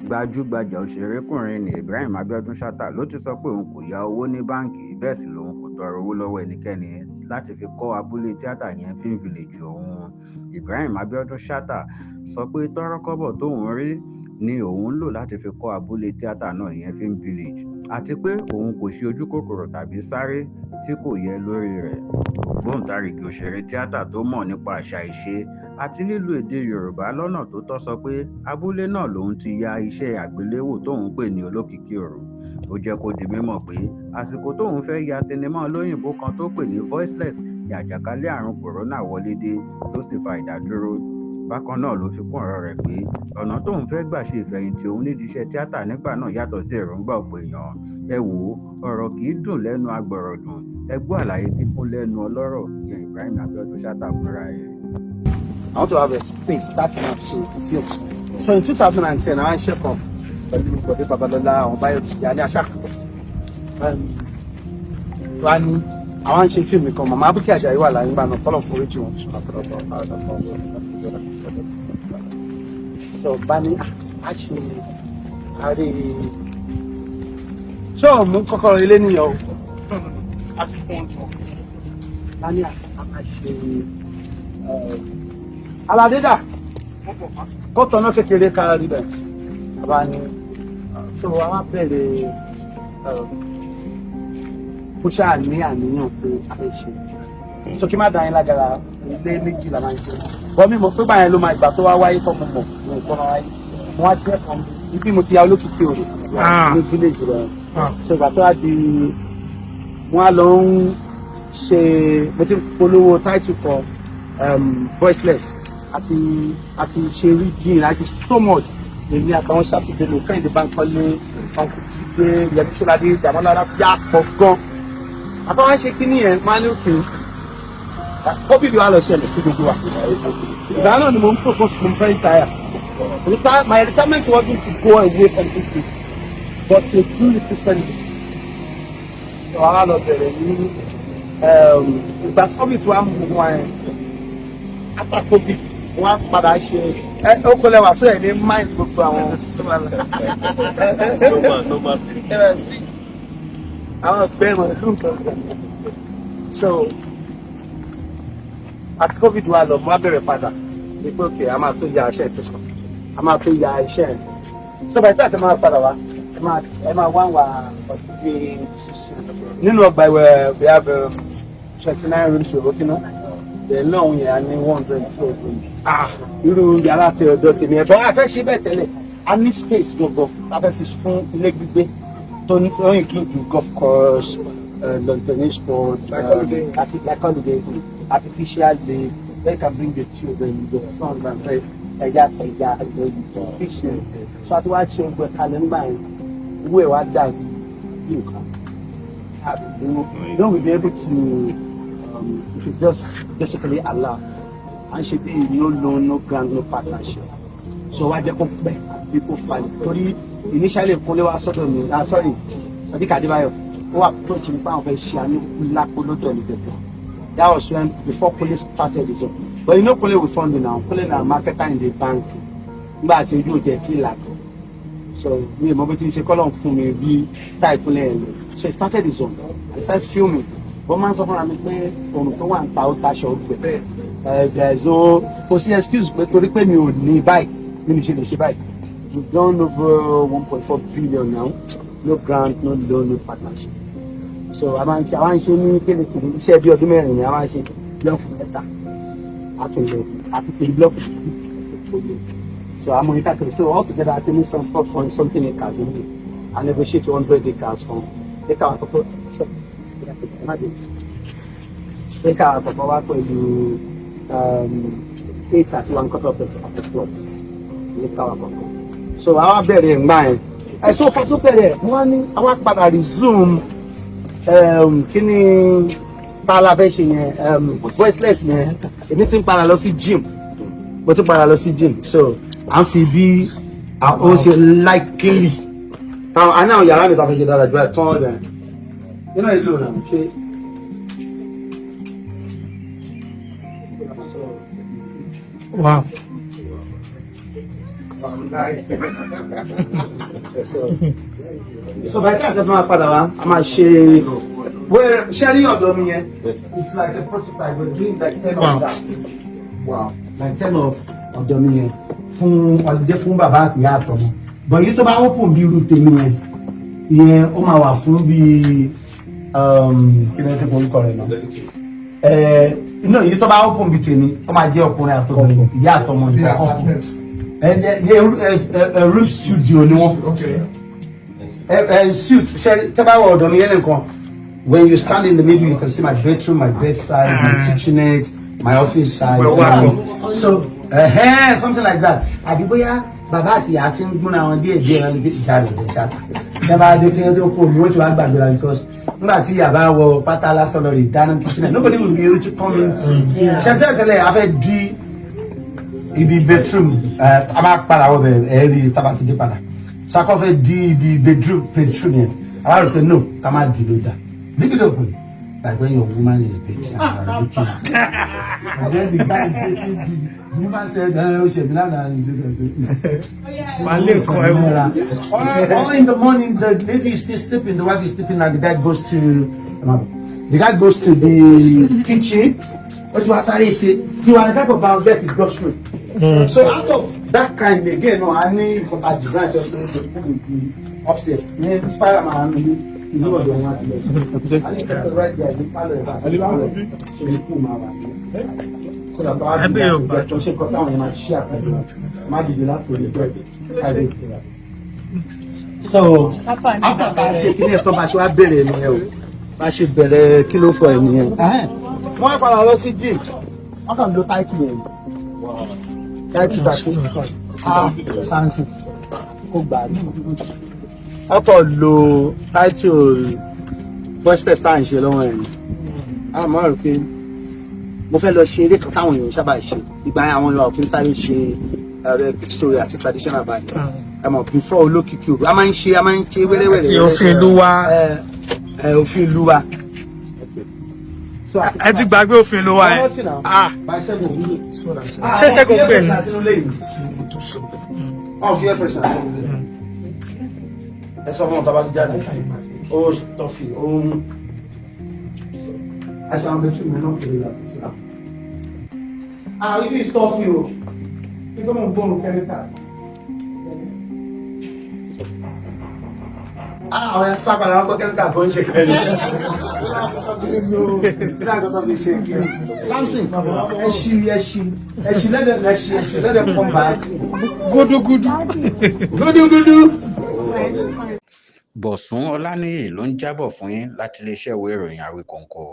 Gbajúgbajà òṣèrékùnrin ní Ibrahim Chatta ló ti sọ pé òun kò yá owó ní báǹkì bẹ́ẹ̀ sì lòun kò tọrọ owó lọ́wọ́ ẹnikẹ́ni láti fi kọ́ abúlé tíátà yẹn Film Village òun. Ibrahim Chatta sọ pé tọ́rọ́kọ́bọ̀ tóun rí ni òun lò láti fi kọ́ abúlé tíátà náà yẹn Film Village àti pé òun kò ṣe ojú kòkòrò tàbí sáré tí kò yẹ lórí rẹ̀. Ògbóǹtarìgì òṣèré tíátà tó mọ̀ nípa àṣà ìṣe àti lílo èdè Yorùbá lọ́nà tó tọ́ sọ pé abúlé náà lòun ti ya iṣẹ́ àgbéléwò tóun pè ní Olókìkí Òru. Ó jẹ́ kó di mímọ̀ pé àsìkò tóun fẹ́ ya sinimá olóyìnbó kan tó pè ní Voiceless ní àjàkálẹ̀ àrùn kòrónà wọlé dé tó sì fa ìdádúró. Bákan náà ló fi kún ọ̀rọ̀ rẹ̀ pé ọ̀nà tóun fẹ́ gbà ṣe ìfẹ̀yìntì òun nídìí iṣẹ́ tíátà nígbà náà yàtọ̀ sí èròǹgbà ọ̀pọ̀ èèyàn. Ẹ wò ó, ọ̀rọ̀ kì í dùn lẹ́nu agbọ̀rọ̀dùn, ẹ gbọ́ àlàyé kíkún lẹ́nu ọlọ́rọ̀ ìyẹn Ibrahim Chatta fúnra ẹ̀. I want to have a space starting out to film. So in 2010, I check up Bode Babalola on Biotech. When I want to film, come, I'm happy to you all. I'm going to follow for you. So Bani actually, so I'm going to yo. At the point, Bani actually. Aladeda kó tọ́nà kékeré ká rí bẹ́ẹ̀ bàbá ni so àwọn abẹ́rẹ́ kó ṣáà ní àníyàn pé a fẹ́ ṣe so kí má dá yín lágara ilé méjì la máa ń ṣe bọ́ mi mọ̀ pé báyẹn ló máa ìgbà tó wá wáyé tó mọ̀ mọ̀ nǹkan máa wáyé mo wá jẹ́ kan ibi mo ti ya Olókìkí Òru ní village rẹ̀ so ìgbà tó wá di wọ́n á lọ ń ṣe mo ti polówó title kan Voiceless àti ṣe rí dín àti so much èmi àtàwọn ṣàfihàn lò kẹ́hìndé Bánkọ́lé ọkùnrin jíde yẹmi ṣọládé ìdàmọ́lára yá pọ̀ gan àtàwọn ṣe kíní yẹn máa ní òkè covid wa lọ ṣẹlẹ̀ sí gbogbo wa ìgbà náà ni mo ń propose from very tired my retirement wasn't to go away completely but to do it differently so àwa lọ bẹ̀rẹ̀ ní ìgbà tí covid wa mú wa yẹn after covid wọn padà ṣe ó kó lẹ́wà sí ẹ ní mind gbogbo àwọn àwọn gbẹmọ ìlú nǹkan so àti covid wa lọ mo á bẹ̀rẹ̀ padà ní pé òkè a máa tó ya iṣẹ́ ìtẹsán a máa tó ya iṣẹ́ ẹ so by the time ẹ máa padà wá ẹ máa wá ọdún nínú ọgbà ìwẹ̀ we have 29 rooms we're working on. The long year and 100 children. Irú yàrá tẹ ọ̀dọ̀ tèmi ẹ̀bọ́n a fẹ́ ṣe bẹ́ẹ̀ tẹ́lẹ̀ a ní space gbogbo a fẹ́ fi fún ilé gbígbé tó include golf course, lawn tennis court, like holiday, artificial lake, where you can bring the children, the sons and say ẹja fishing. So àti wá ṣe ọgbẹ kalẹ̀ nígbà yẹn owó ẹ̀ wá dà bí nǹkan. You don't be able to. If it's just basically allow and should be no loan, no grant, no partnership. So I just people find it. Initially, Pole was sort of sorry, Sadiq Adebayo, who approached me for Shani that was when before police started it. But you know, Pole we found now, Pole now marketer in the bank, but you do get it. So me, Mobiti say, call on for me, we start playing. So I started his own. I started filming. Wọ́n máa ń sọ fúnra mi pé ohun tó wà ń ta ó taṣọ gbẹ there is no kò sí excuse pé torí pé mi ò ní báyìí mi ní ṣe lè ṣe báyìí we done over 1.4 billion now no grant no loan no partnership so àwọn ṣe ní kékeré iṣẹ́ bí ọdún mẹ́rin ni àwọn ṣe blọọkù mẹ́ta àtúnṣe àti pé blọọkù so I'm on it so all together I think some 4.something acres in here I negotiate 100 acres from acre àkọ́kọ́ Take out of our pẹ̀lú 8 àti 1/4 of the plot. So our bẹ̀rẹ̀ ńgbà yẹn. Ẹ̀sùn ọkọ̀ tó bẹ̀rẹ̀ wọ́n ní àwọn padà resume kí ni tààlà fẹ́ ṣe yẹn Voiceless yẹn èmi ti ń padà lọ sí gym mo ti padà lọ sí gym so à ń fi bí àwọn ṣe likely àwọn àwọn yàrá mi ta fẹ́ ṣe dára ju ẹ̀ tán ọ̀dà nínú ìlú náà ṣe. Wow. So by the time that's my father, I'm a where sharing of them here, it's like a prototype. We're doing like 10 of that. Wow, like 10 of them here. From different baba àti ìyá àtọmọ. But you to ba open bí irú tèmi yẹn. Ìyẹn ó máa wà fún bí kí ni ti ko rẹ̀ náà. No, you to ba open bí tèmi, ó máa jẹ́ ọkùnrin àtọmọ, ìyá àtọmọ ní apartment. A room studio ni wọ́n. Okay. Suit, when you stand in the middle, you can see my bedroom, my bedside, my kitchenette, my office side. So, something like that. Abiboya, Babati, I think when I did because Patala salary, dining kitchen, nobody will be able to come in. I've had the bedroom, I'm every tabati de pana. So I can the bedroom here. I will say no, come out the that. Leave it open. Like when your woman is dating and then the guy is dating, the woman said, oh, she or in the morning, the lady is still sleeping, the wife is sleeping, and the guy goes to the kitchen. What was I say? He was the type of bounce that he goes through. So out of that kind again, I need a design just to put upstairs. Inspire my you know what they want to do. I need to write there. So after that, shaking it from my belly, I should better kilo for him. Why para lọ sí gym? Wọ́n kàn lo title yẹn. Title tàbí sansi. Kò gbà ní. Wọ́n kàn lo title voice test à ń ṣe lọ́wọ́ ẹ̀. A máa rò pé mo fẹ́ lọ ṣe eré kan táwọn èèyàn sábà ṣe. Ìgbà yẹn àwọn Yorùbá kì í sáré ṣe big story àti traditional báyìí. Ẹ mọ̀ before olókìkí o. A máa ń ṣe wẹ́rẹ́wẹ́rẹ́. Ti òfin ìlú wa. Òfin ìlú wa. Ẹ ti gbàgbé òfin ló wà ẹ. Ṣé Ṣẹ́gun pè ní. Ẹ sọ fún ọ̀tá bá ti jáde ó tọ́fì ohun ẹ̀sán àbẹ̀tú mi náà kéré la. Ibi ìstọ́fì o nígbà mọ̀ bọ́ọ̀lù kẹ́míkà. Àwọn ẹ̀ sábà náà gbọ́ kẹ́míkà tó ń ṣe kẹ́mí. Samson, let them come back. Gudu. Bọ̀sún Ọláníyì ló ń jábọ̀ fún yín láti iléeṣẹ́ ìwé ìròyìn Àwíkọ́nkọ́.